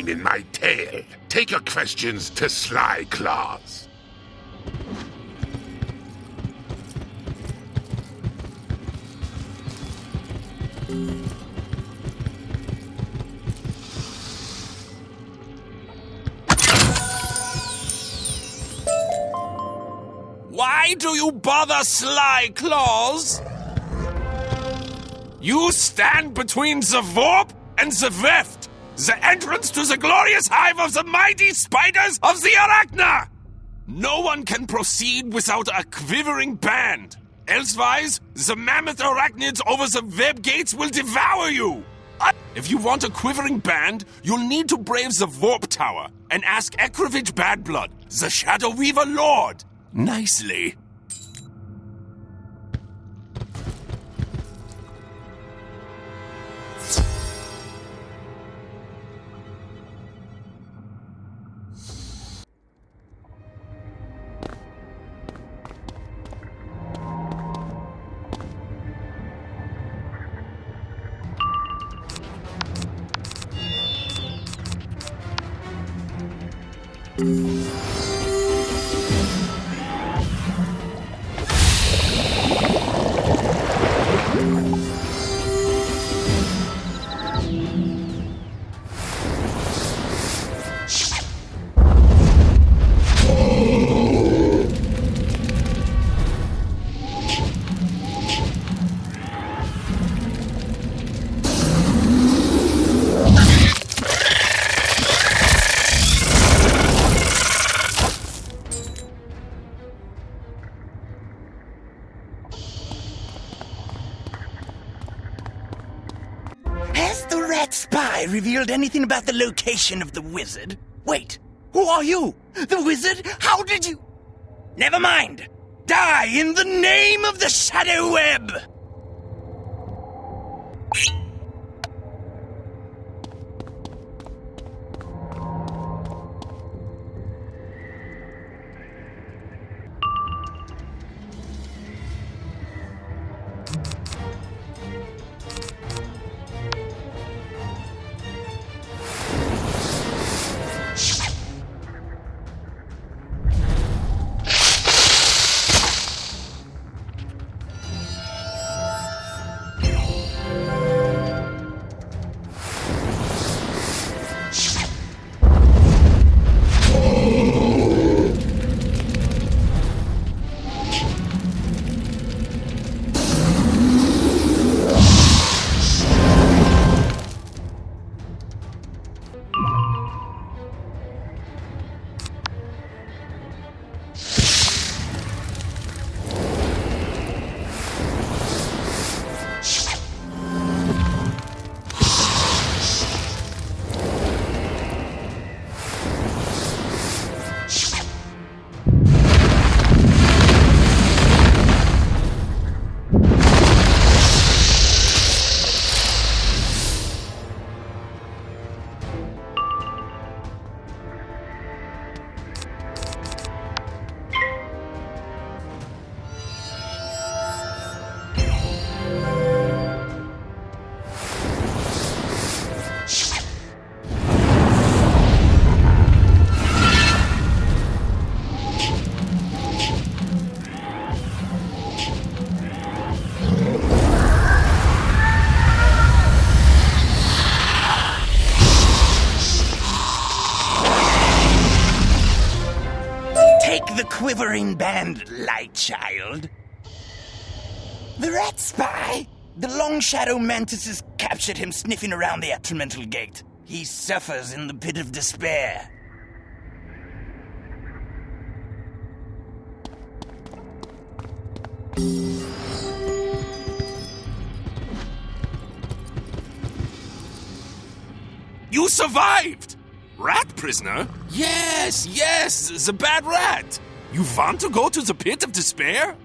mane in my tail. Take your questions to Sly Claws. Why do you bother, Sly Claws? You stand between the warp and the rift, the entrance to the glorious hive of the mighty spiders of the Arachna! No one can proceed without a quivering band. Elsewise, the mammoth arachnids over the web gates will devour you! If you want a quivering band, you'll need to brave the warp tower and ask Ekrovich Badblood, the Shadow Weaver Lord, nicely. Has the rat spy revealed anything about the location of the wizard? Wait, who are you? The wizard? How did you... Never mind! Die in the name of the Shadow Web! The quivering band, light child. The rat spy? The long shadow mantises captured him sniffing around the Atrimental Gate. He suffers in the pit of despair. You survived! Rat prisoner? Yes, the bad rat! You want to go to the pit of despair?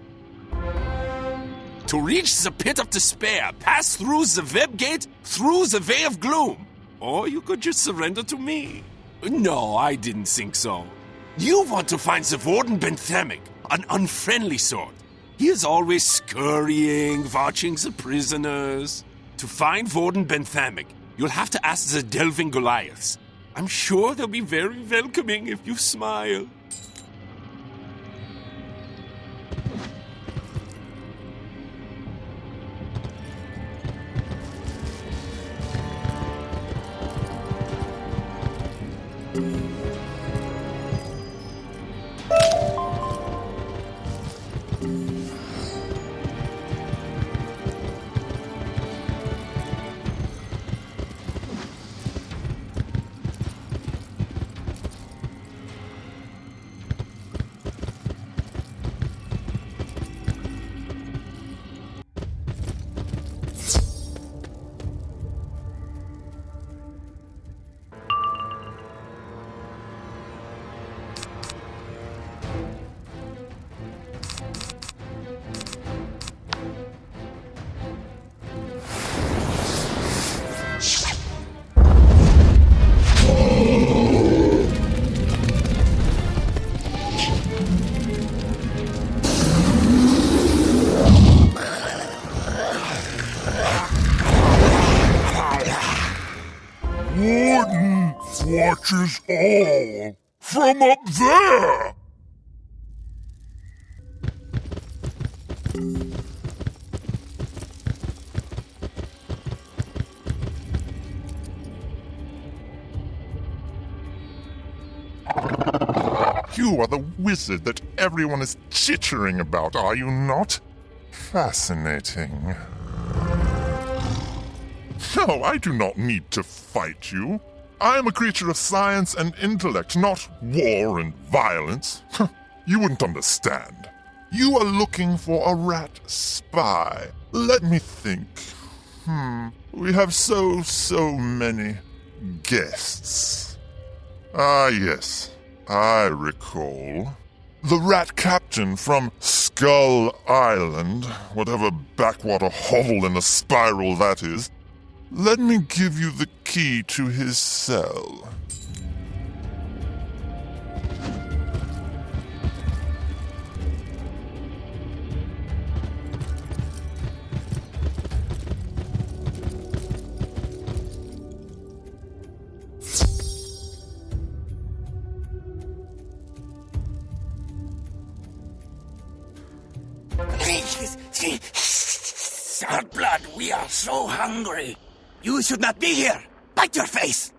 To reach the pit of despair, pass through the web gate, through the Way of Gloom. Or you could just surrender to me. No, I didn't think so. You want to find the Warden Benthamic, an unfriendly sort. He is always scurrying, watching the prisoners. To find Warden Benthamic, you'll have to ask the Delving Goliaths. I'm sure they'll be very welcoming if you smile. Warden watches all from up there! You are the wizard that everyone is chittering about, are you not? Fascinating. No, I do not need to fight you. I am a creature of science and intellect, not war and violence. You wouldn't understand. You are looking for a rat spy. Let me think. We have so many guests. Ah, yes, I recall. The rat captain from Skull Island, whatever backwater hovel in a spiral that is. Let me give you the key to his cell. Blood, we are so hungry. You should not be here. Bite your face.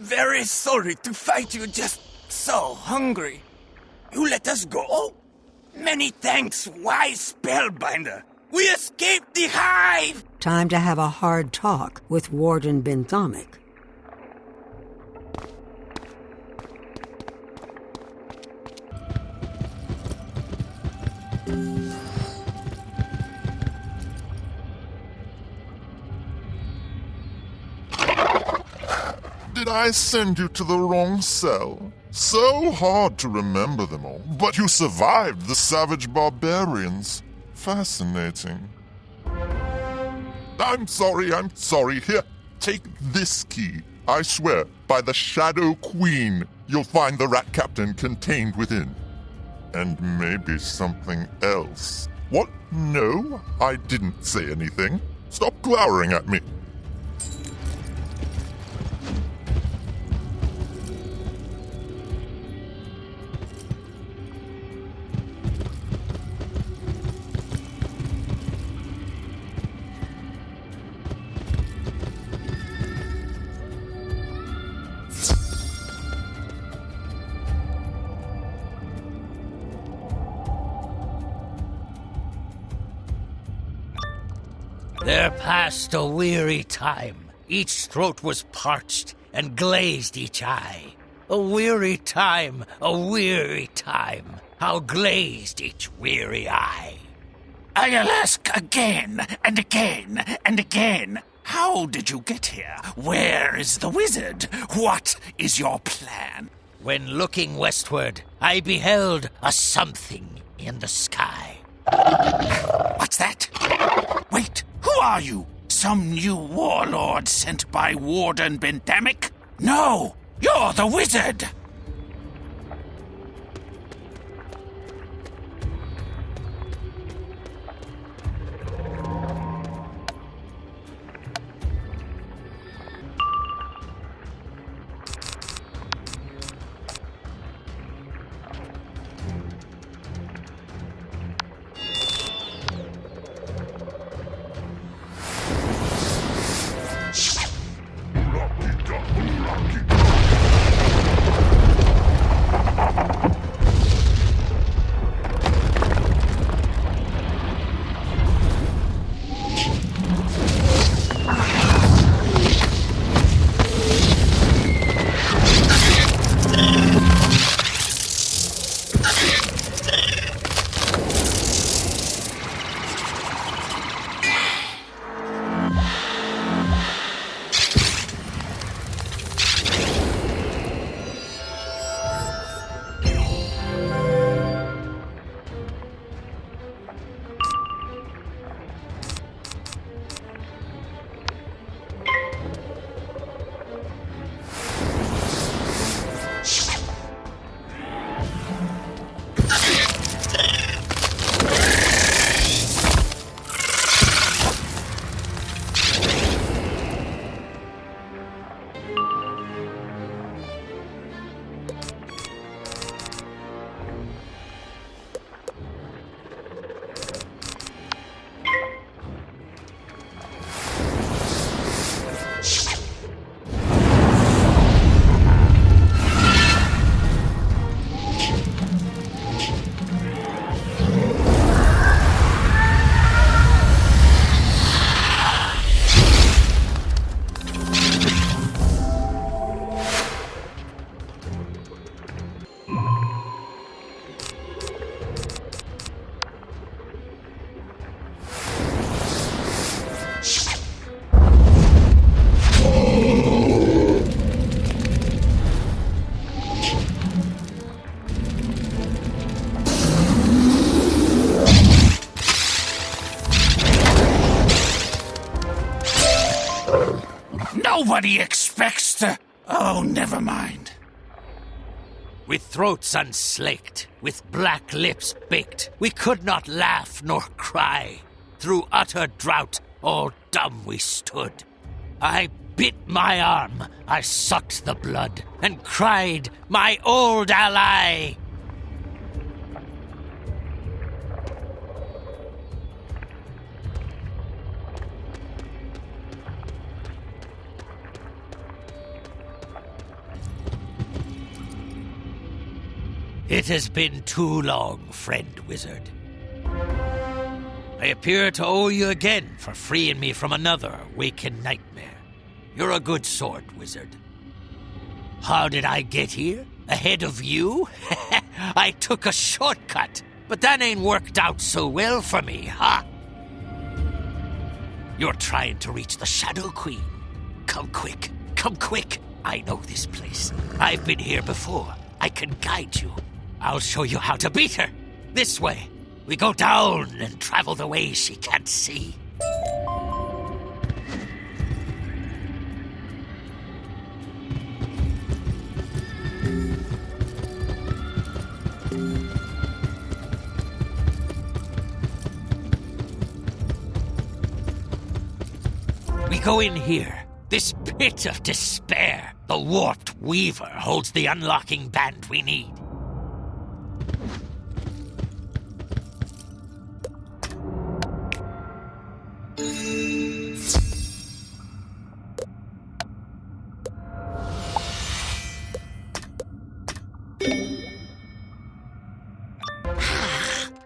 Very sorry to fight you just so hungry. You let us go? Many thanks, wise spellbinder. We escaped the Hive! Time to have a hard talk with Warden Benthomic. Did I send you to the wrong cell? So hard to remember them all. But you survived the savage barbarians. Fascinating. I'm sorry. Here, take this key. I swear, by the Shadow Queen, you'll find the Rat Captain contained within. And maybe something else. What? No, I didn't say anything. Stop glowering at me. There passed a weary time. Each throat was parched, and glazed each eye. A weary time, a weary time. how glazed each weary eye. I'll ask again and again and again. How did you get here? Where is the wizard? What is your plan? When looking westward, I beheld a something in the sky. What's that? Wait, who are you? Some new warlord sent by Warden Bendamic? No, you're the wizard! Nobody expects to... Oh, never mind. With throats unslaked, with black lips baked, we could not laugh nor cry. Through utter drought, all dumb we stood. I bit my arm, I sucked the blood, and cried, my old ally! It has been too long, friend wizard. I appear to owe you again for freeing me from another waking nightmare. You're a good sword wizard. How did I get here? Ahead of you? I took a shortcut, but that ain't worked out so well for me, huh? You're trying to reach the Shadow Queen. Come quick, come quick. I know this place. I've been here before. I can guide you. I'll show you how to beat her. This way. We go down and travel the way she can't see. We go in here. This pit of despair. The warped weaver holds the unlocking band we need.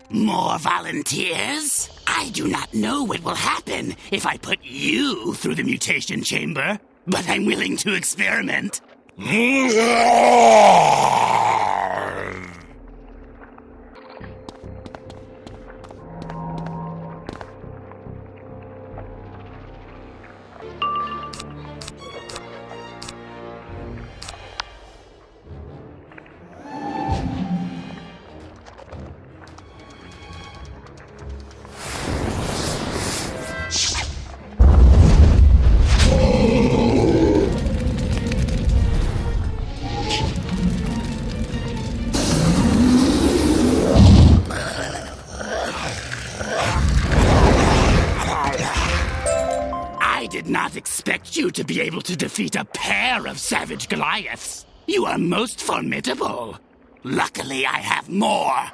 More volunteers? I do not know what will happen if I put you through the mutation chamber, but I'm willing to experiment. did not expect you to be able to defeat a pair of savage Goliaths. You are most formidable. Luckily, I have more.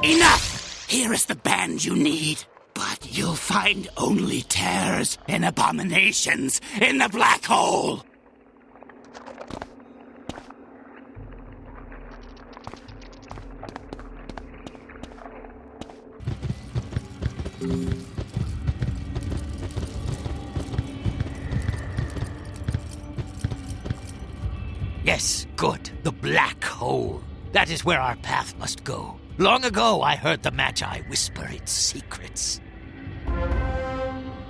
Enough! Here is the band you need. But you'll find only tears and abominations in the black hole. Yes, good. The black hole. That is where our path must go. Long ago, I heard the Magi whisper its secrets.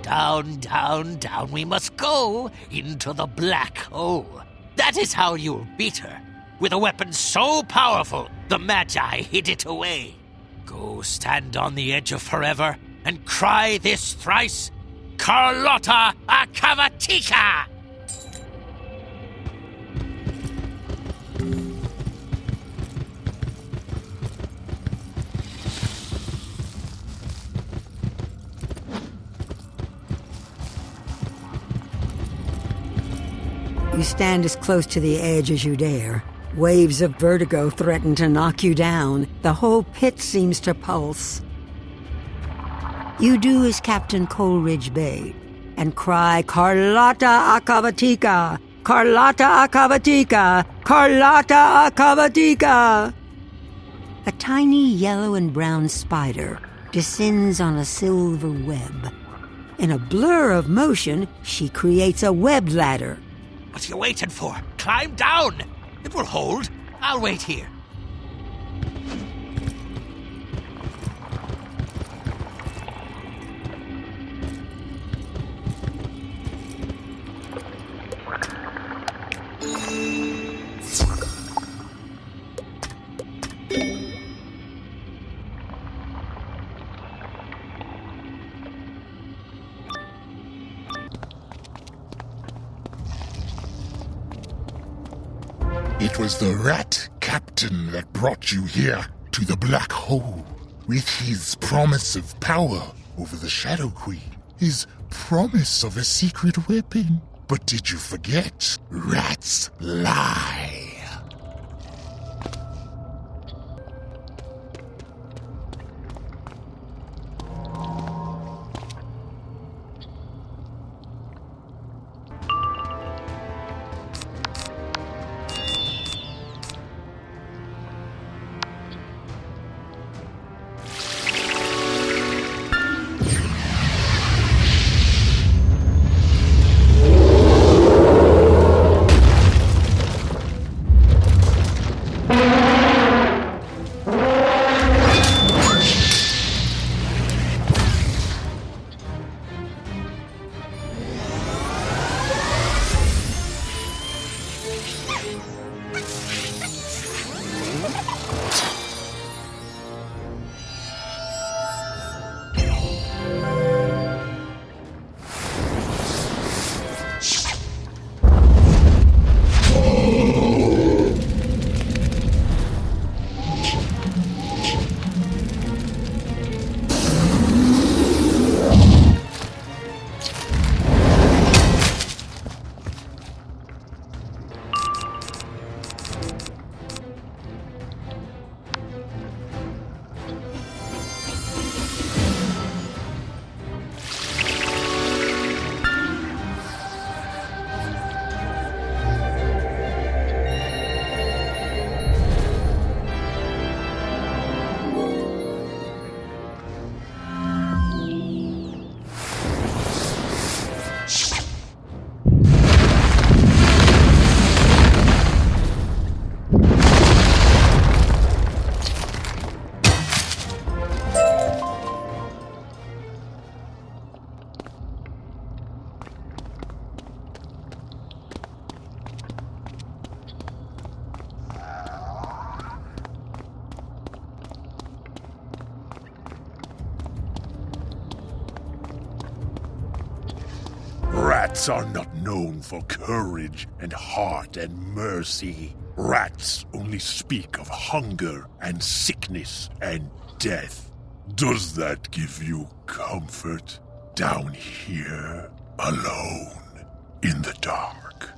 Down, down, down we must go into the black hole. That is how you'll beat her. With a weapon so powerful, the Magi hid it away. Go stand on the edge of forever and cry this thrice, Carlotta Akavatika! You stand as close to the edge as you dare. Waves of vertigo threaten to knock you down. The whole pit seems to pulse. You do as Captain Coleridge bade, and cry, Carlotta Akavatika! Carlotta Akavatika! Carlotta Akavatika! A tiny yellow and brown spider descends on a silver web. In a blur of motion, she creates a web ladder. What are you waiting for? Climb down! It will hold. I'll wait here. It was the rat captain that brought you here to the black hole with his promise of power over the Shadow Queen, his promise of a secret weapon. But did you forget? Rats lie. Rats are not known for courage and heart and mercy. Rats only speak of hunger and sickness and death. Does that give you comfort down here, alone, in the dark?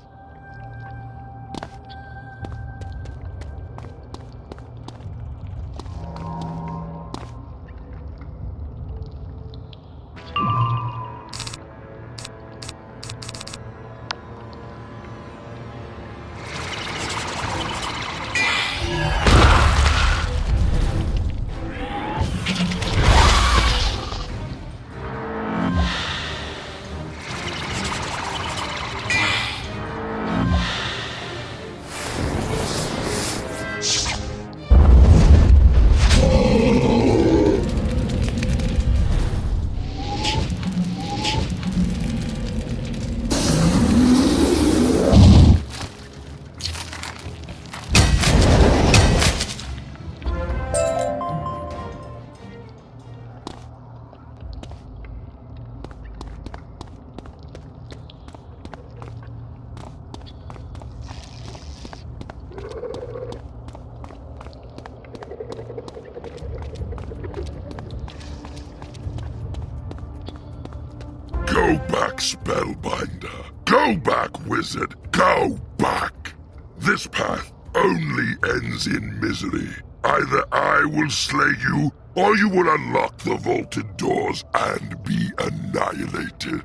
Go back, Spellbinder. Go back, Wizard. Go back. This path only ends in misery. Either I will slay you, or you will unlock the vaulted doors and be annihilated.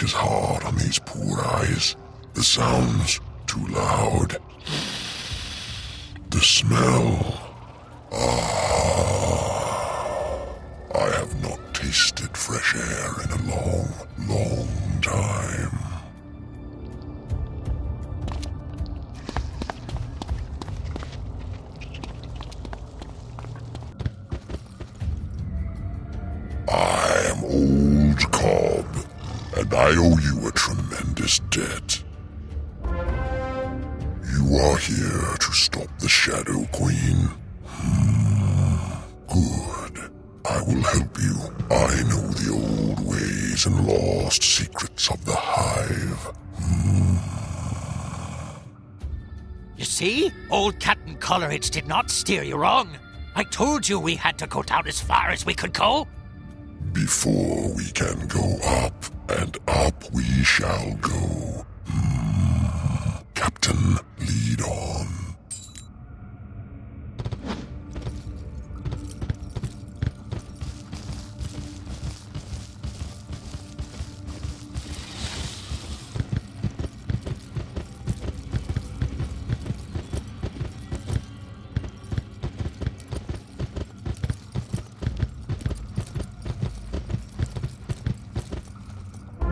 light is hard on these poor eyes. The sounds too loud. The smell. I have not tasted fresh air in a long, long time. I am Old Cobb, and I owe you a tremendous debt. You are here to stop the Shadow Queen. Good. I will help you. I know the old ways and lost secrets of the Hive. You see? Old Captain Coleridge did not steer you wrong. I told you we had to go down as far as we could go. Before we can go up, and up we shall go. Captain, lead on.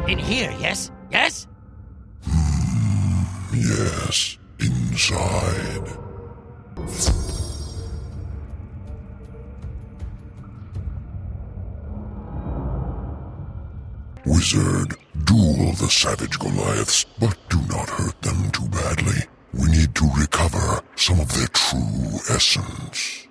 In here, yes? Yes? Yes, inside. Wizard, duel the savage Goliaths, but do not hurt them too badly. We need to recover some of their true essence.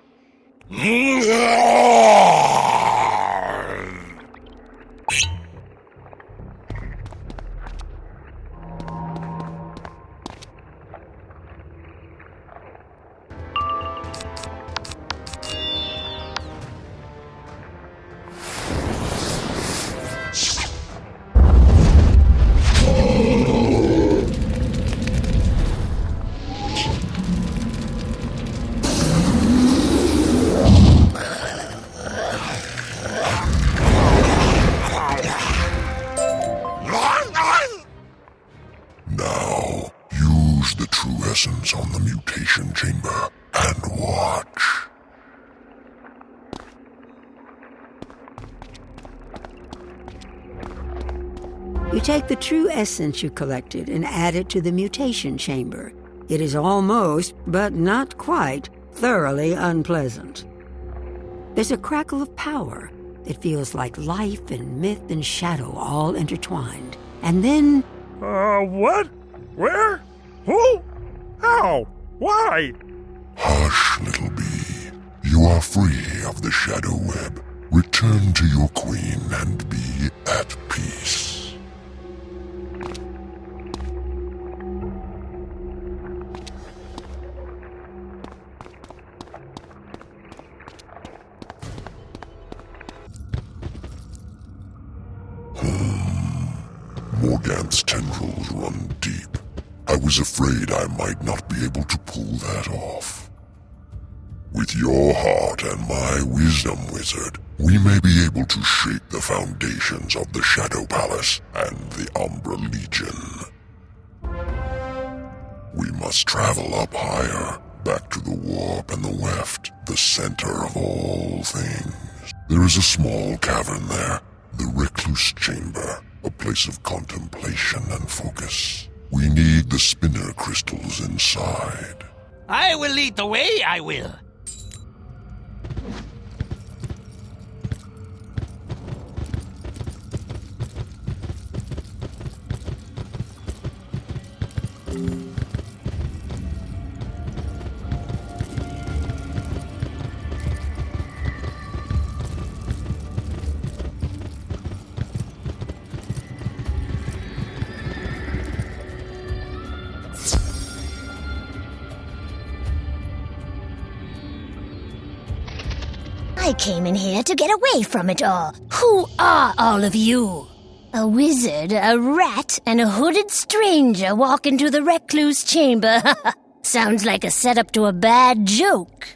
Now, use the true essence on the mutation chamber and watch. You take the true essence you collected and add it to the mutation chamber. It is almost, but not quite, thoroughly unpleasant. There's a crackle of power. It feels like life and myth and shadow all intertwined. And then... What? Where? Who? How? Why? Hush, little bee. You are free of the shadow web. Return to your queen and be at peace. Morganth's tendrils run deep. I was afraid I might not be able to pull that off. With your heart and my wisdom, Wizard, we may be able to shape the foundations of the Shadow Palace and the Umbra Legion. We must travel up higher, back to the warp and the weft, the center of all things. There is a small cavern there, the Recluse Chamber, a place of contemplation and focus. We need the spinner crystals inside. I will lead the way, I will. I came in here to get away from it all. Who are all of you? A wizard, a rat, and a hooded stranger walk into the recluse chamber. Sounds like a setup to a bad joke.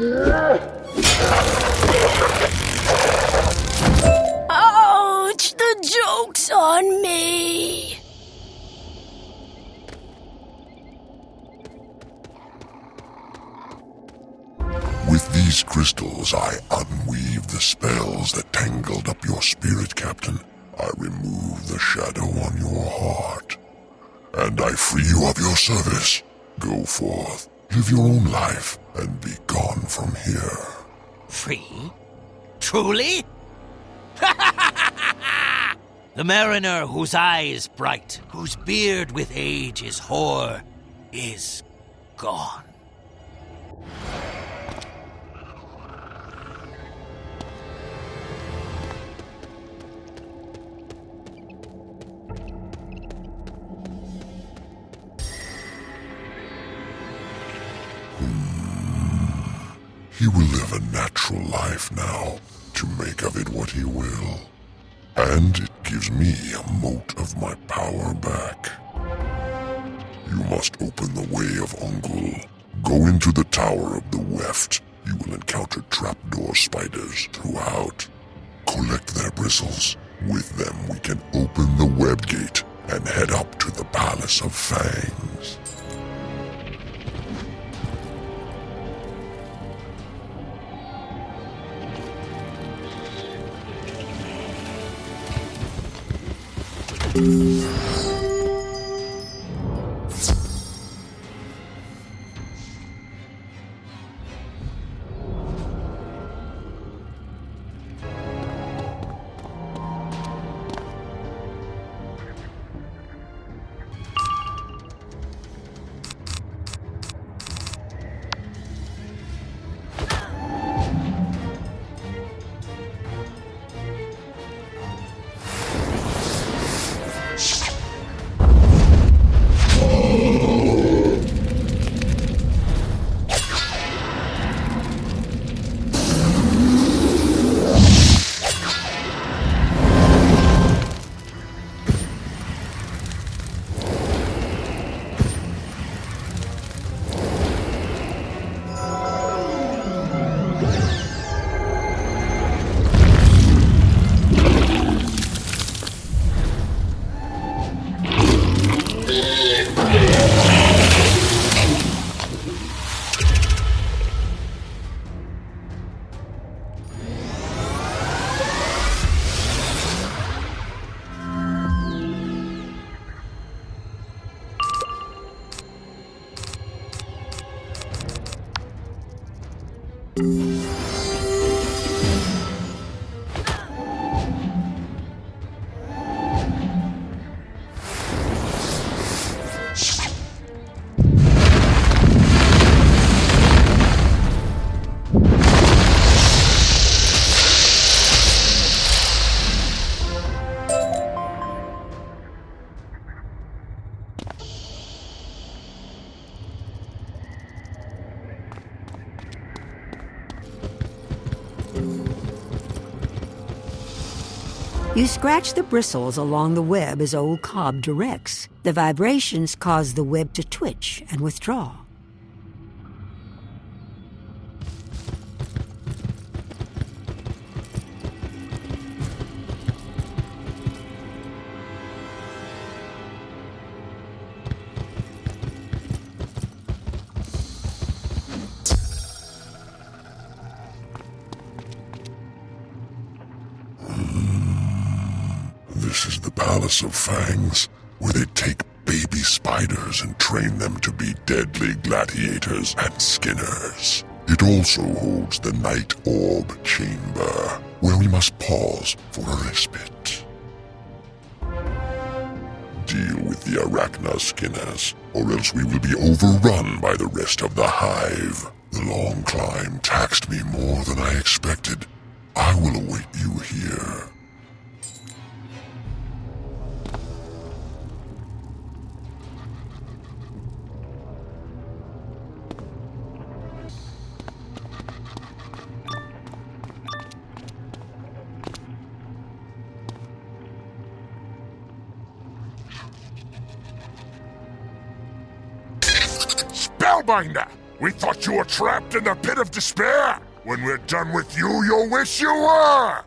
Ouch! The joke's on me! With these crystals, I unweave the spells that tangled up your spirit, Captain. I remove the shadow on your heart. And I free you of your service. Go forth, live your own life, and be gone from here. Free? Truly? The mariner whose eye is bright, whose beard with age is hoar, is gone. He will live a natural life now, to make of it what he will. And it gives me a mote of my power back. You must open the way of Ungul. Go into the tower of the weft. You will encounter trapdoor spiders throughout. Collect their bristles. With them we can open the web gate and head up to the Palace of Fangs. You scratch the bristles along the web as old Cobb directs. The vibrations cause the web to twitch and withdraw. This is the Palace of Fangs, where they take baby spiders and train them to be deadly gladiators and skinners. It also holds the Night Orb Chamber, where we must pause for a respite. Deal with the Arachna skinners, or else we will be overrun by the rest of the Hive. The long climb taxed me more than I expected. I will await you here. Spellbinder! We thought you were trapped in the pit of despair. When we're done with you, you'll wish you were!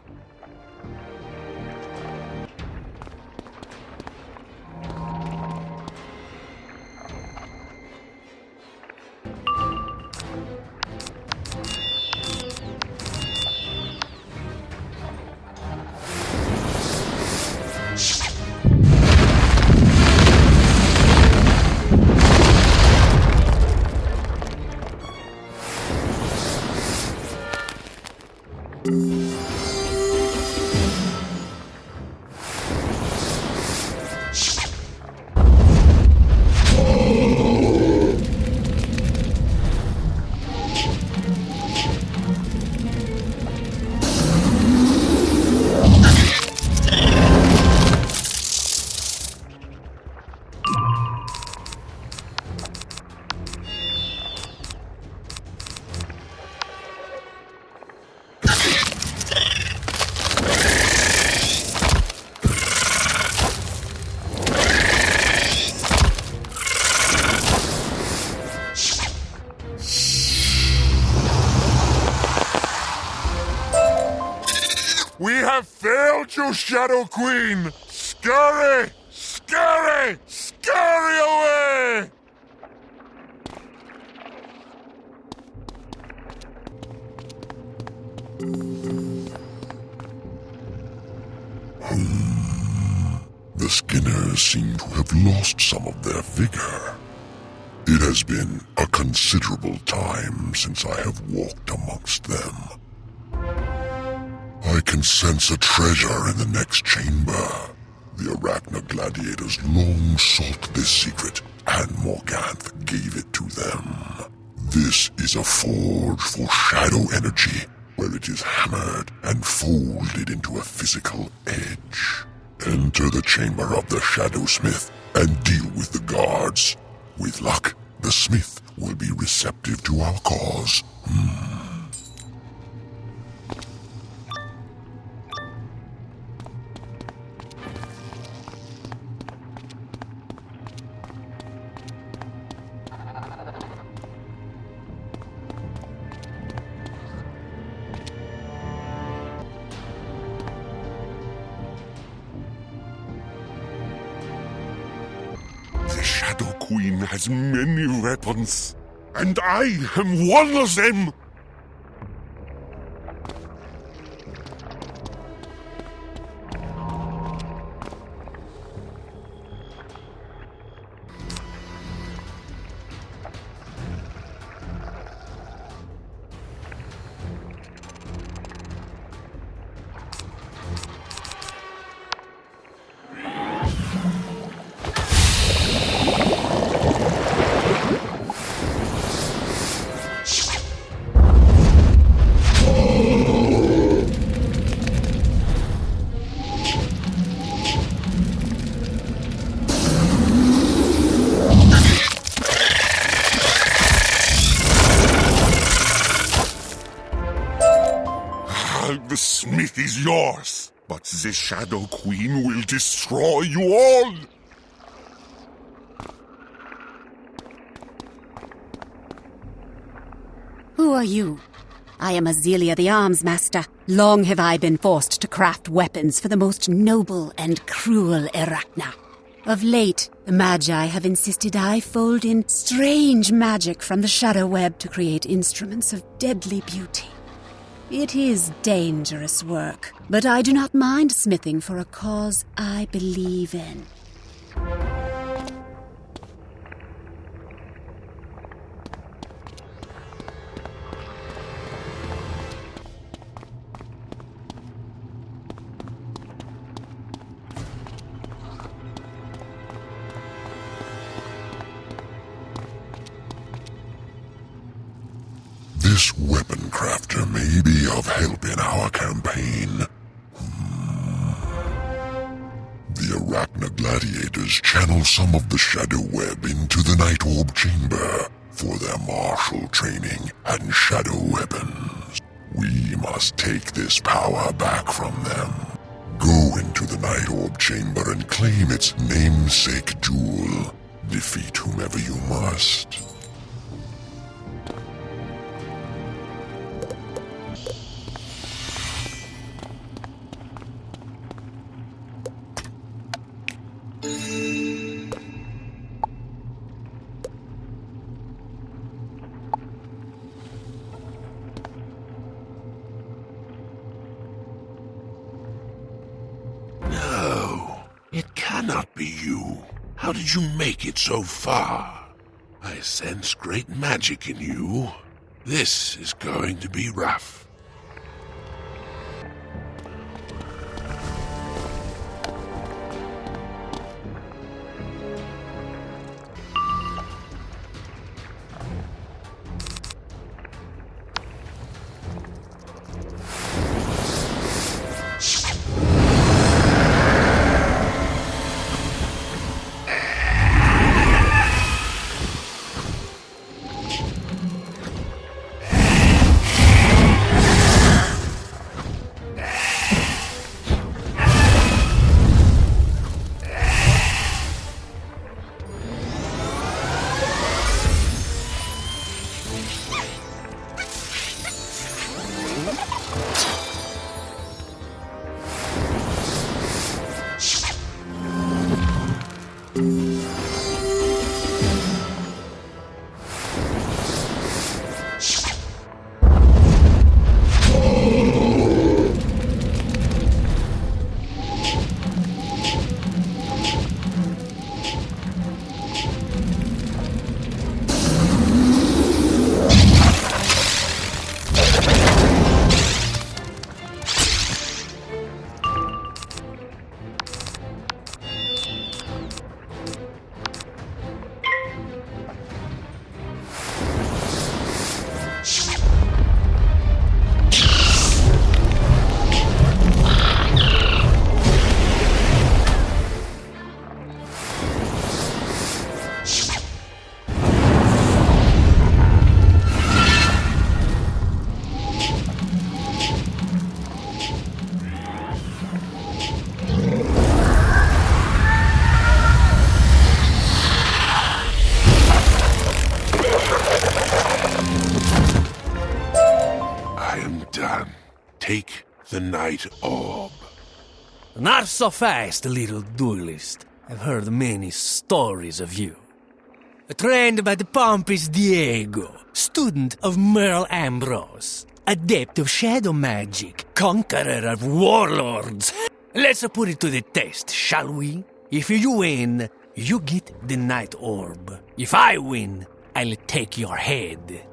We have failed you, Shadow Queen! Scurry! Scurry! Scurry away! The Skinners seem to have lost some of their vigor. It has been a considerable time since I have walked amongst them. I can sense a treasure in the next chamber. The Arachna gladiators long sought this secret, and Morganth gave it to them. This is a forge for shadow energy, where it is hammered and folded into a physical edge. Enter the chamber of the Shadow Smith and deal with the guards. With luck, the smith will be receptive to our cause. The Shadow Queen has many weapons, and I am one of them! The smith is yours, but the Shadow Queen will destroy you all! Who are you? I am Azelia the Arms Master. Long have I been forced to craft weapons for the most noble and cruel Arachna. Of late, the Magi have insisted I fold in strange magic from the shadow web to create instruments of deadly beauty. It is dangerous work, but I do not mind smithing for a cause I believe in. This weapon crafter may be of help in our campaign. The Arachna gladiators channel some of the shadow web into the Night Orb chamber for their martial training and shadow weapons. We must take this power back from them. Go into the Night Orb chamber and claim its namesake jewel. Defeat whomever you must. cannot be you. How did you make it so far? I sense great magic in you. This is going to be rough. Take the Night Orb. Not so fast, little duelist. I've heard many stories of you. Trained by the pompous Diego, student of Merle Ambrose, adept of shadow magic, conqueror of warlords. Let's put it to the test, shall we? If you win, you get the Night Orb. If I win, I'll take your head.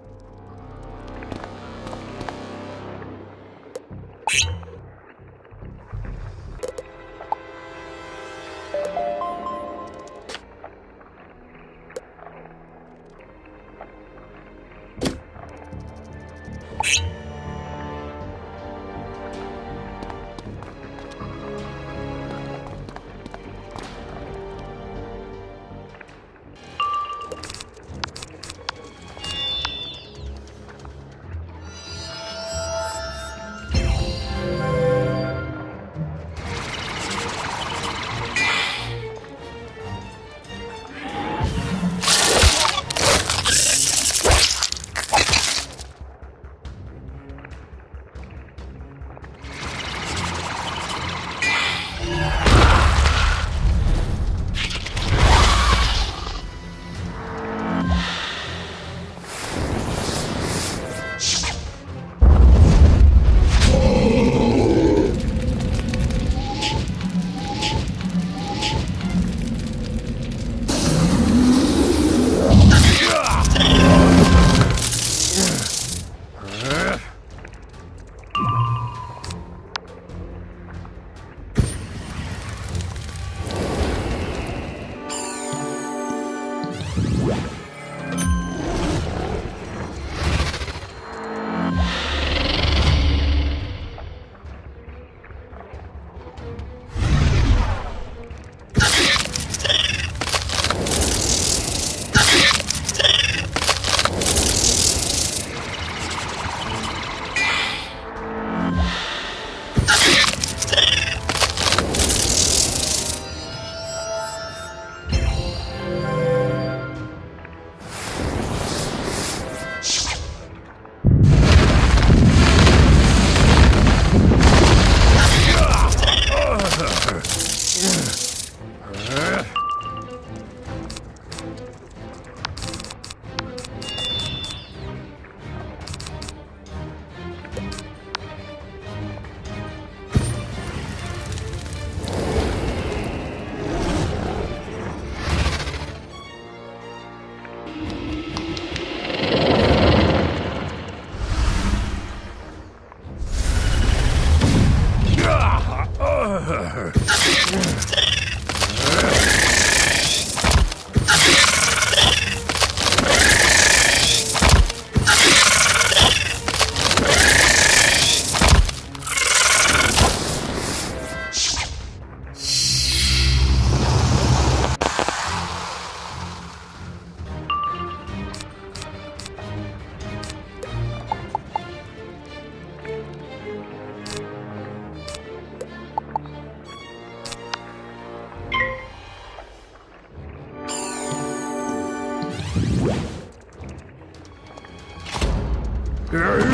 Bah!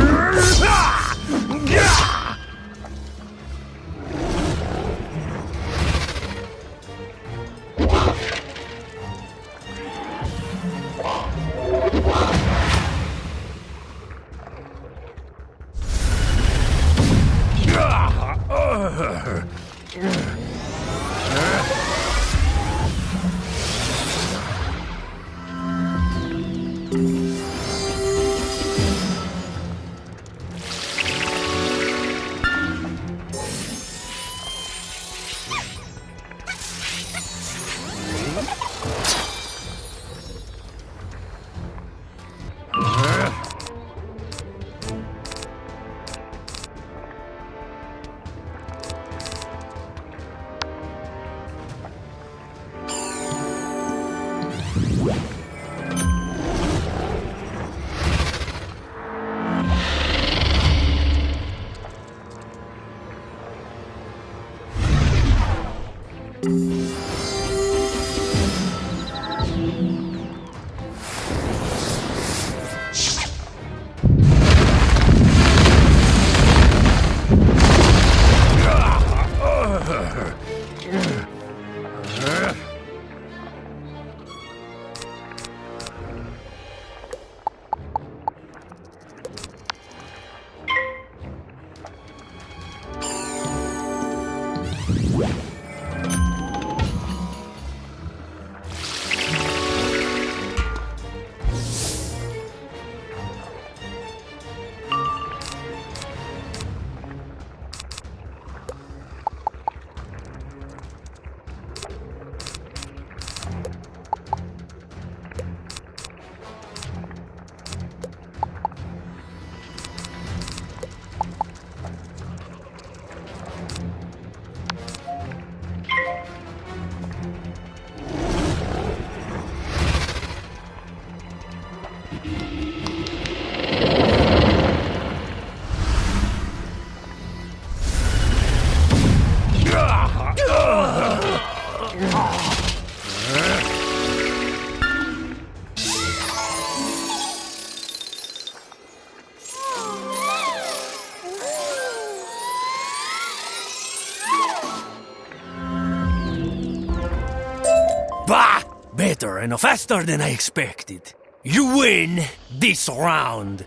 Better and faster than I expected. You win this round.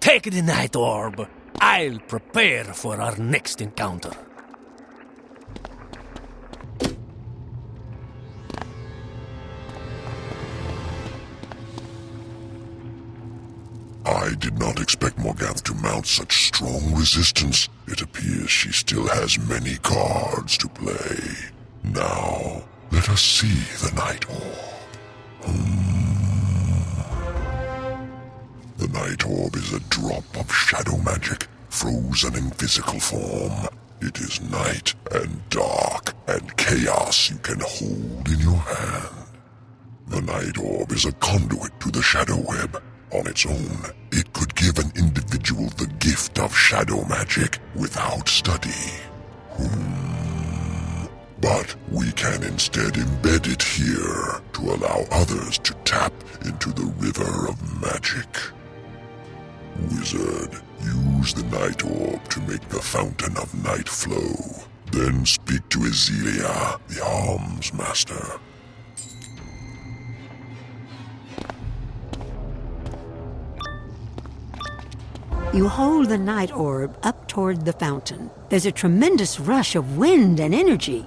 Take the Night Orb. I'll prepare for our next encounter. I did not expect Morganth to mount such strong resistance. It appears she still has many cards to play. Now, let us see the Night Orb. The Night Orb is a drop of shadow magic, frozen in physical form. It is night and dark and chaos you can hold in your hand. The Night Orb is a conduit to the Shadow Web. On its own, it could give an individual the gift of shadow magic without study. But we can instead embed it here to allow others to tap into the river of magic. Wizard, use the Night Orb to make the Fountain of Night flow. Then speak to Ezelia, the Alms Master. You hold the Night Orb up toward the fountain. There's a tremendous rush of wind and energy.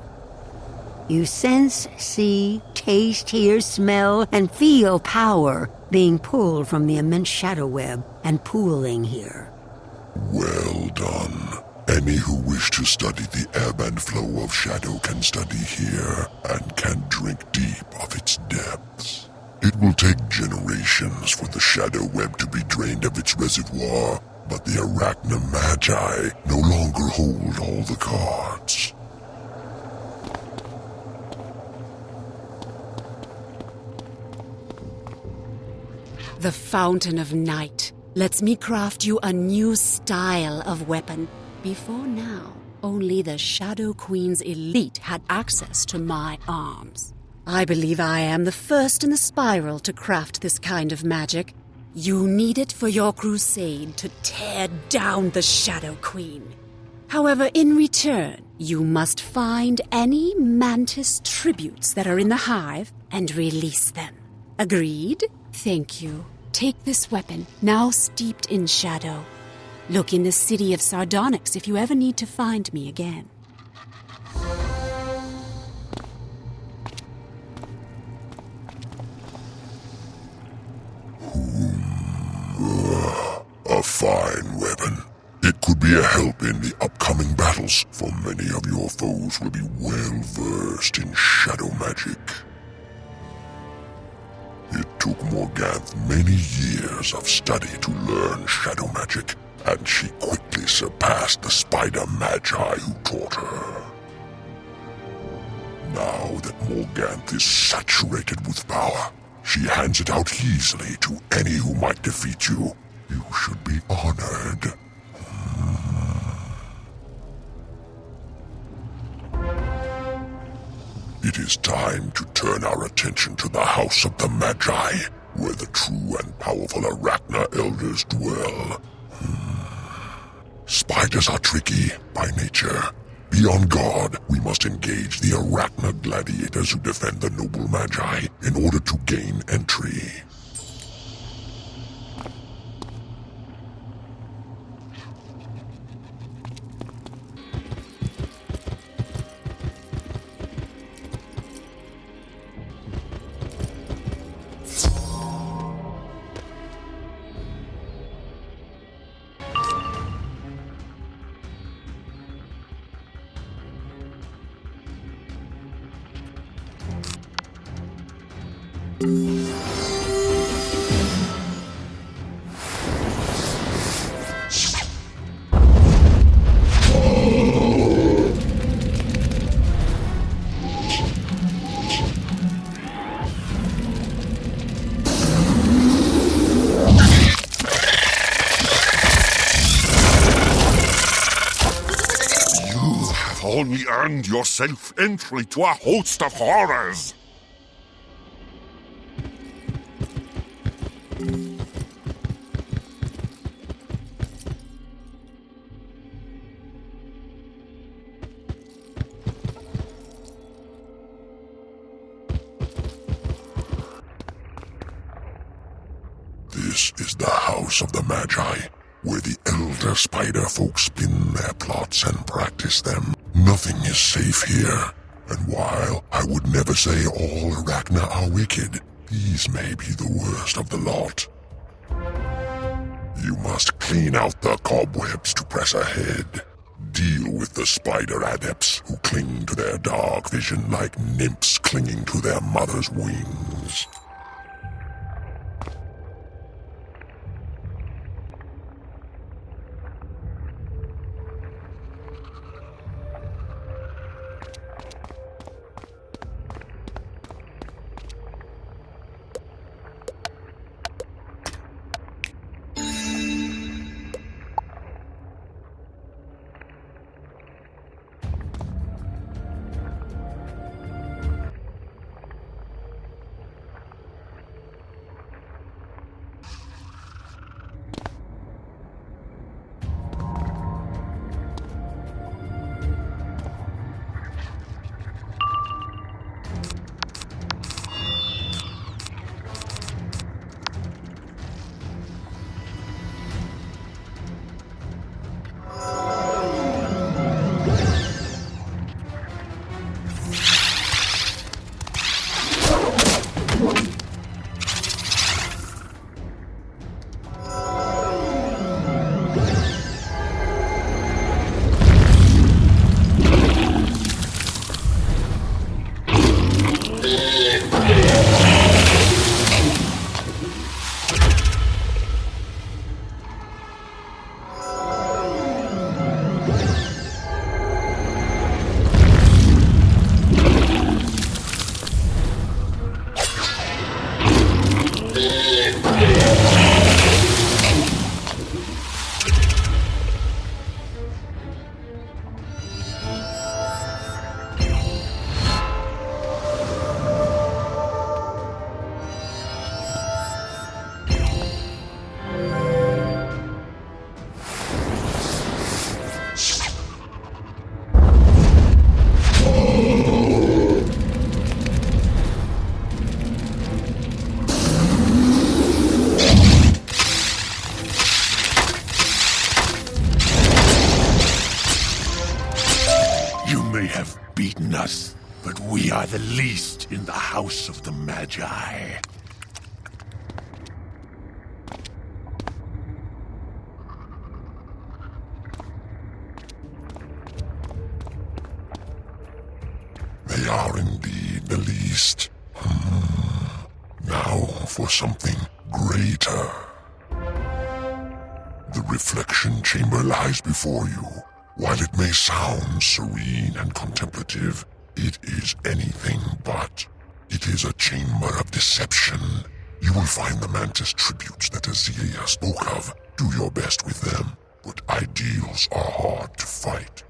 You sense, see, taste, hear, smell, and feel power being pulled from the immense shadow web and pooling here. Well done. Any who wish to study the ebb and flow of shadow can study here and can drink deep of its depths. It will take generations for the shadow web to be drained of its reservoir, but the Arachna Magi no longer hold all the cards. The Fountain of Night lets me craft you a new style of weapon. Before now, only the Shadow Queen's elite had access to my arms. I believe I am the first in the spiral to craft this kind of magic, You need it for your crusade to tear down the Shadow Queen. However, in return, you must find any Mantis tributes that are in the Hive and release them. Agreed? Thank you. Take this weapon, now steeped in shadow. Look in the city of Sardonyx if you ever need to find me again. A fine weapon. It could be a help in the upcoming battles, for many of your foes will be well versed in shadow magic. It took Morganth many years of study to learn shadow magic, and she quickly surpassed the spider magi who taught her. Now that Morganth is saturated with power, she hands it out easily to any who might defeat you. You should be honored. It is time to turn our attention to the House of the Magi, where the true and powerful Arachna elders dwell. Spiders are tricky by nature. Be on guard. We must engage the Arachna gladiators who defend the noble Magi in order to gain entry. Only earned yourself entry to a host of horrors. This is the House of the Magi, where the elder spider folk spin their plots and practice them. Nothing is safe here, and while I would never say all Arachna are wicked, these may be the worst of the lot. You must clean out the cobwebs to press ahead. Deal with the spider adepts who cling to their dark vision like nymphs clinging to their mother's wings. have beaten us, but we are the least in the House of the Magi. They are indeed the least. Now for something greater. The reflection chamber lies before you. While it may sound serene and contemplative, it is anything but. It is a chamber of deception. You will find the Mantis tributes that Azelia spoke of. Do your best with them, but ideals are hard to fight.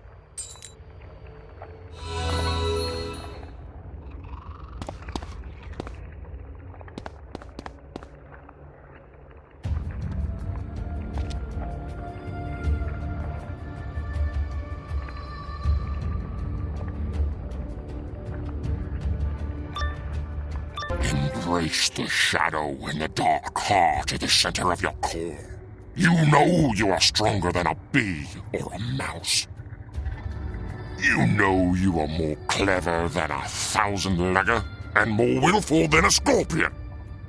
Embrace the shadow in the dark heart at the center of your core. You know you are stronger than a bee or a mouse. You know you are more clever than a 1,000-legger and more willful than a scorpion.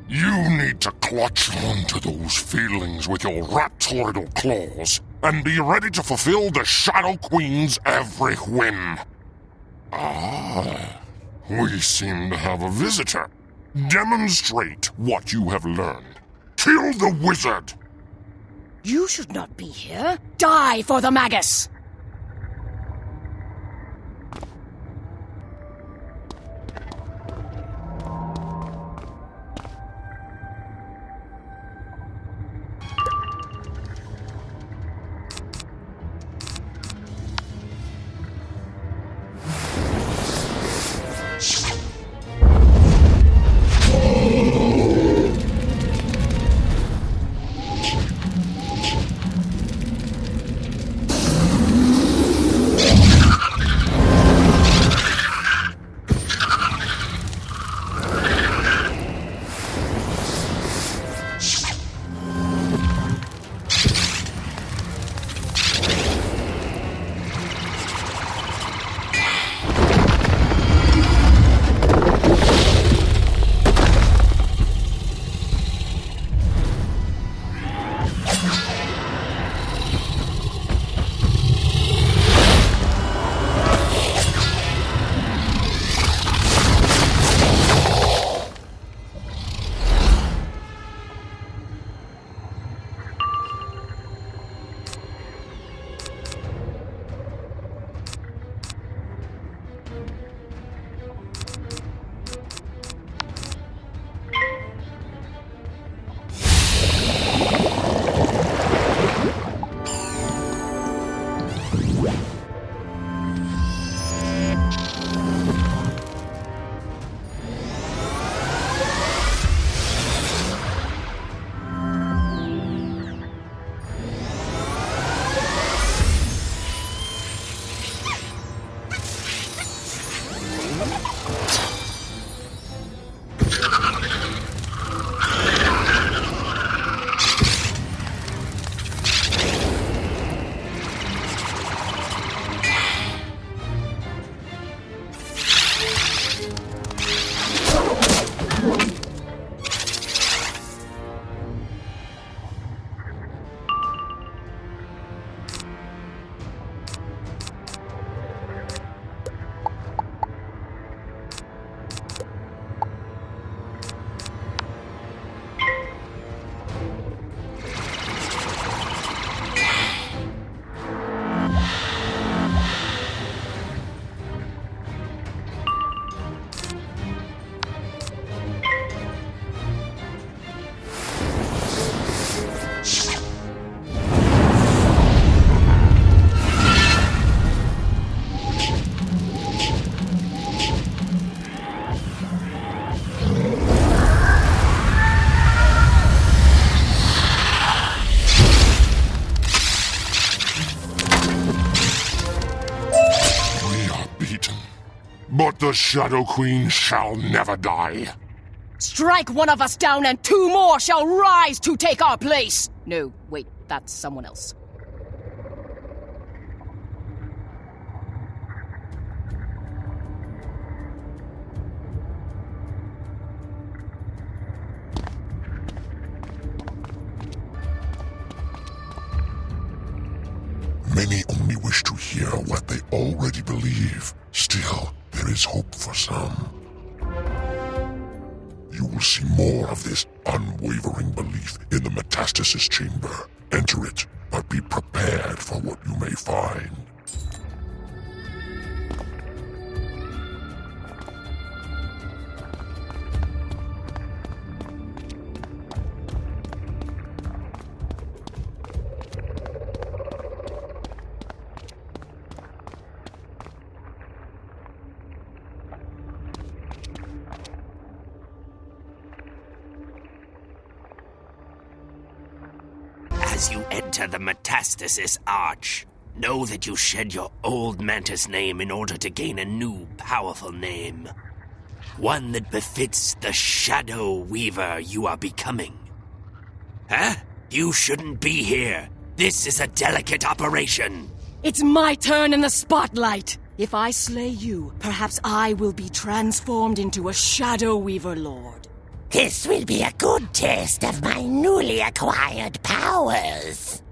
You need to clutch onto those feelings with your raptorial claws and be ready to fulfill the Shadow Queen's every whim. Ah, we seem to have a visitor. Demonstrate what you have learned. Kill the wizard! You should not be here. Die for the Magus! But the Shadow Queen shall never die. Strike one of us down and 2 more shall rise to take our place! No, wait, that's someone else. Many only wish to hear what they already believe. Still, there is hope for some. You will see more of this unwavering belief in the Metastasis Chamber. Enter it, but be prepared for what you may find. As you enter the Metastasis Arch, know that you shed your old mantis name in order to gain a new, powerful name. One that befits the Shadow Weaver you are becoming. Huh? You shouldn't be here. This is a delicate operation. It's my turn in the spotlight. If I slay you, perhaps I will be transformed into a Shadow Weaver Lord. This will be a good taste of my newly acquired powers.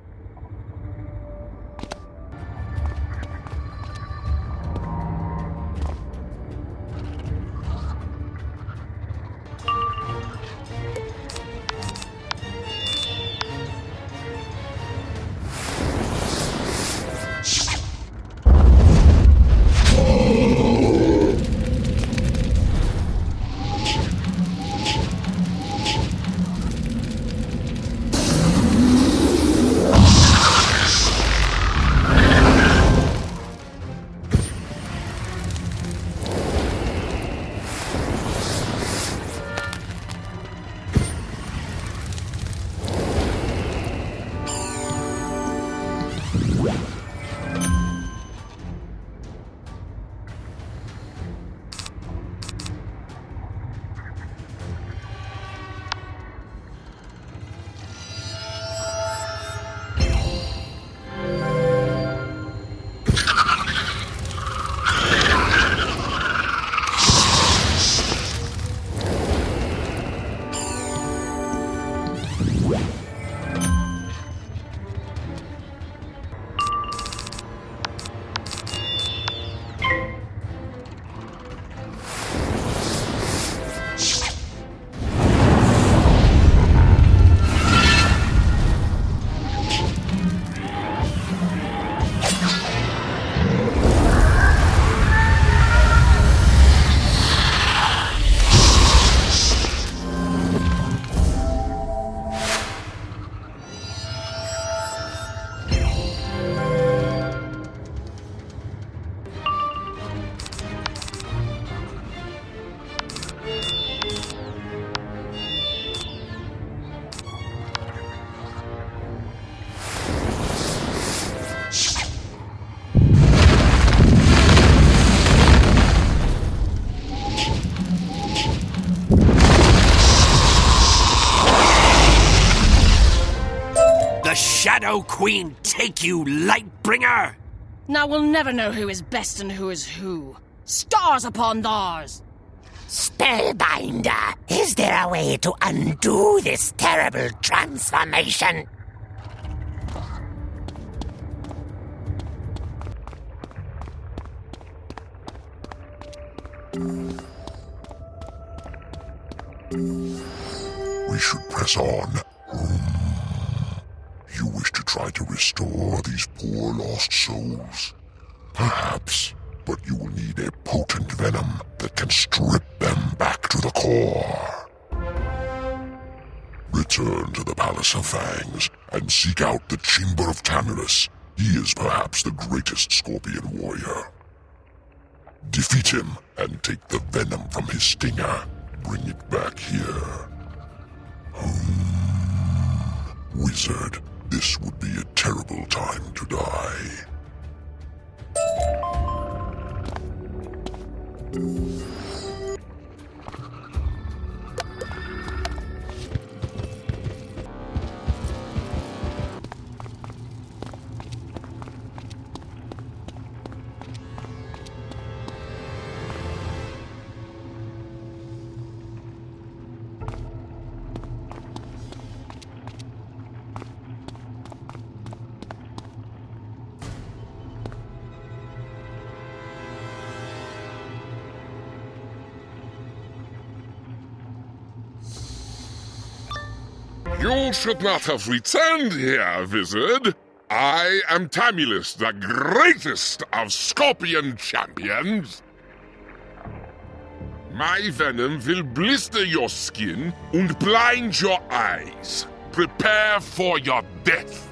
The Shadow Queen take you, Lightbringer! Now we'll never know who is best and who is who. Stars upon thars! Spellbinder, is there a way to undo this terrible transformation? We should press on. You wish to try to restore these poor lost souls? Perhaps, but you will need a potent venom that can strip them back to the core. Return to the Palace of Fangs and seek out the Chamber of Tamulus. He is perhaps the greatest scorpion warrior. Defeat him and take the venom from his stinger. Bring it back here. Wizard, this would be a terrible time to die. You should not have returned here, wizard. I am Tamulus, the greatest of scorpion champions. My venom will blister your skin and blind your eyes. Prepare for your death.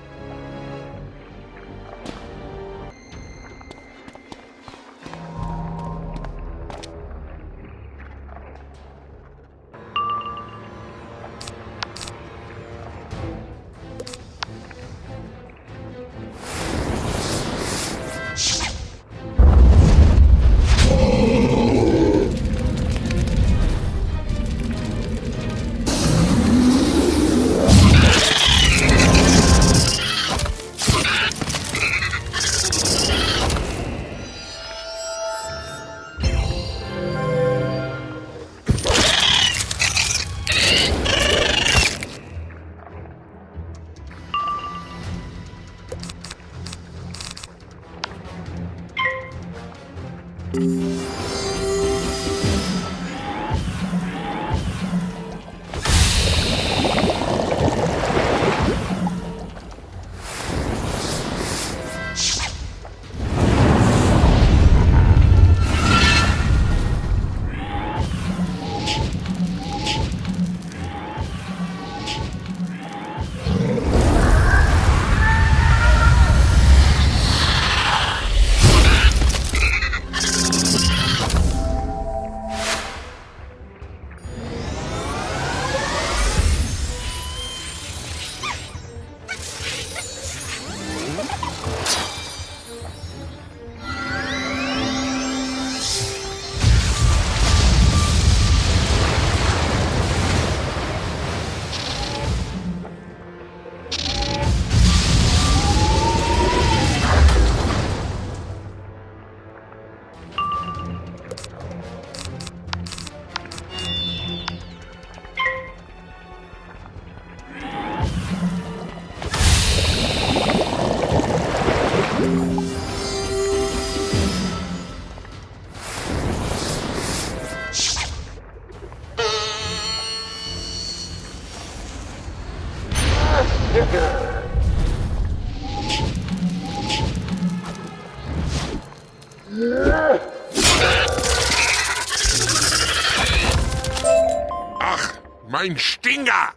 Ach, mein Stinger!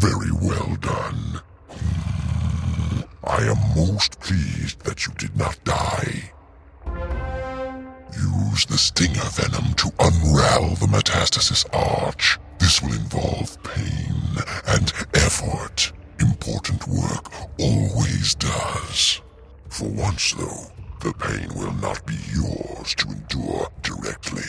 Very well done. I am most pleased that you did not die. Use the stinger venom to unravel the metastasis arch. This will involve pain and effort. Important work always does. For once, though, the pain will not be yours to endure directly.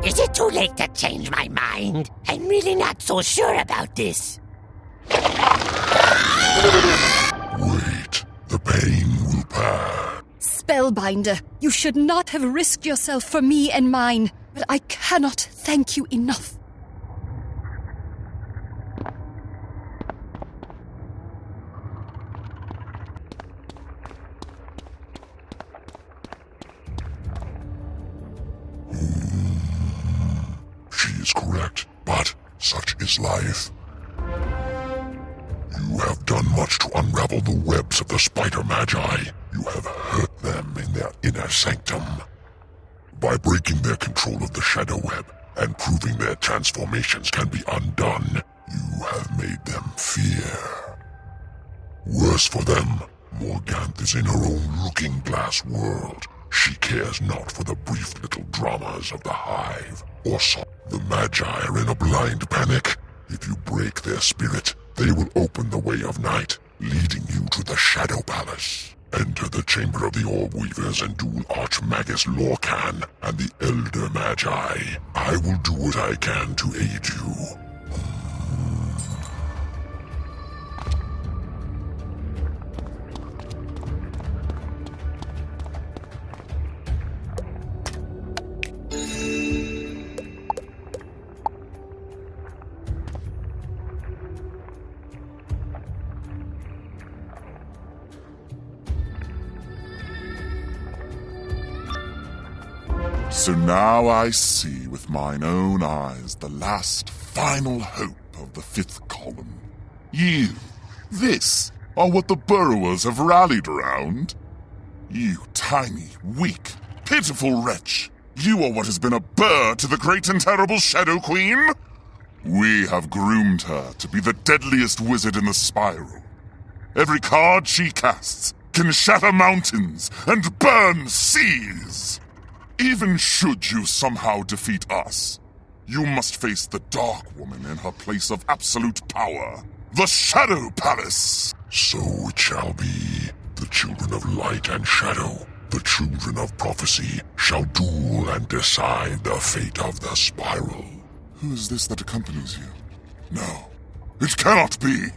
Is it too late to change my mind? I'm really not so sure about this. Wait, the pain will pass. Spellbinder, you should not have risked yourself for me and mine, but I cannot thank you enough. She is correct, but such is life. You have done much to unravel the webs of the spider magi. You have hurt them in their inner sanctum. By breaking their control of the shadow web and proving their transformations can be undone, you have made them fear. Worse for them, Morganth is in her own looking-glass world. She cares not for the brief little dramas of the Hive or so. The Magi are in a blind panic. If you break their spirit, they will open the way of night leading you to the Shadow Palace. Enter the Chamber of the Orb Weavers and duel Archmagus Lorcan and the Elder Magi. I will do what I can to aid you. So now I see with mine own eyes the last final hope of the fifth column. You, this, are what the burrowers have rallied around. You tiny, weak, pitiful wretch. You are what has been a burr to the great and terrible Shadow Queen. We have groomed her to be the deadliest wizard in the spiral. Every card she casts can shatter mountains and burn seas. Even should you somehow defeat us, you must face the Dark Woman in her place of absolute power, the Shadow Palace. So it shall be. The children of light and shadow, the children of prophecy, shall duel and decide the fate of the spiral. Who is this that accompanies you? No, it cannot be.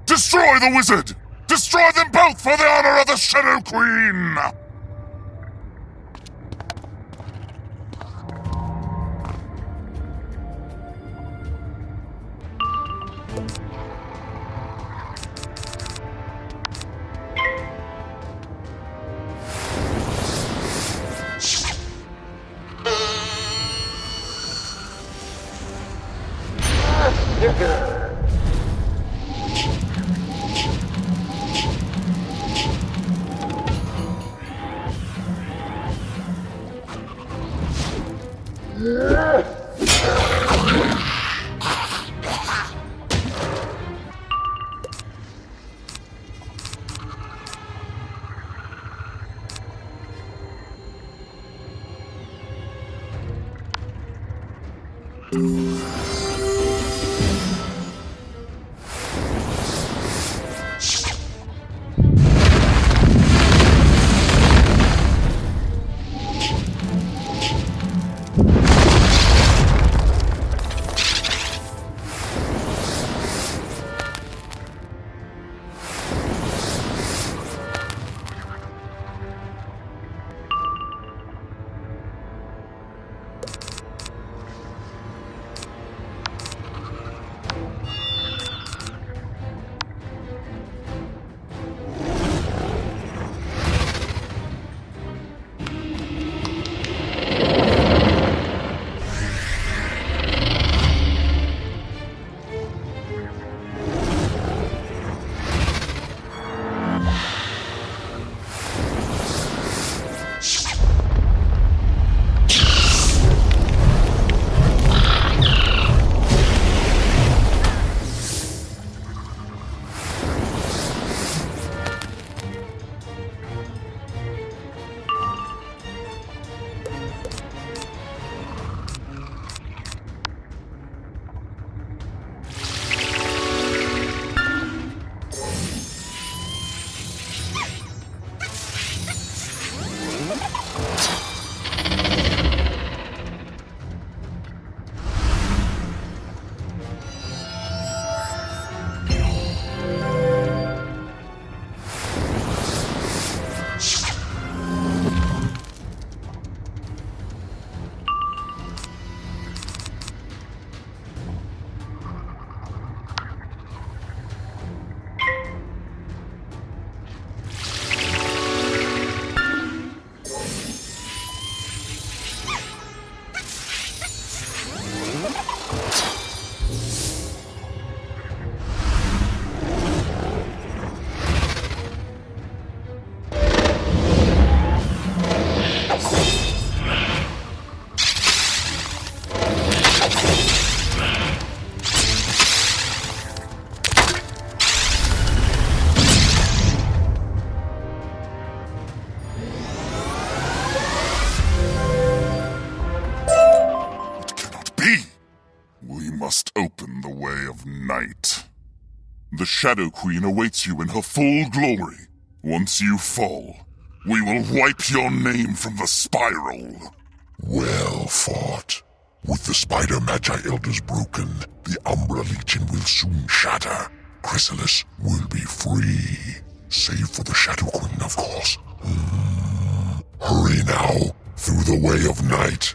Destroy the wizard! Destroy them both for the honor of the Shadow Queen! must open the way of night. The Shadow Queen awaits you in her full glory. Once you fall, we will wipe your name from the spiral. Well fought. With the Spider Magi Elders broken, the Umbra Legion will soon shatter. Khrysalis will be free. Save for the Shadow Queen, of course. Hurry now, through the way of night.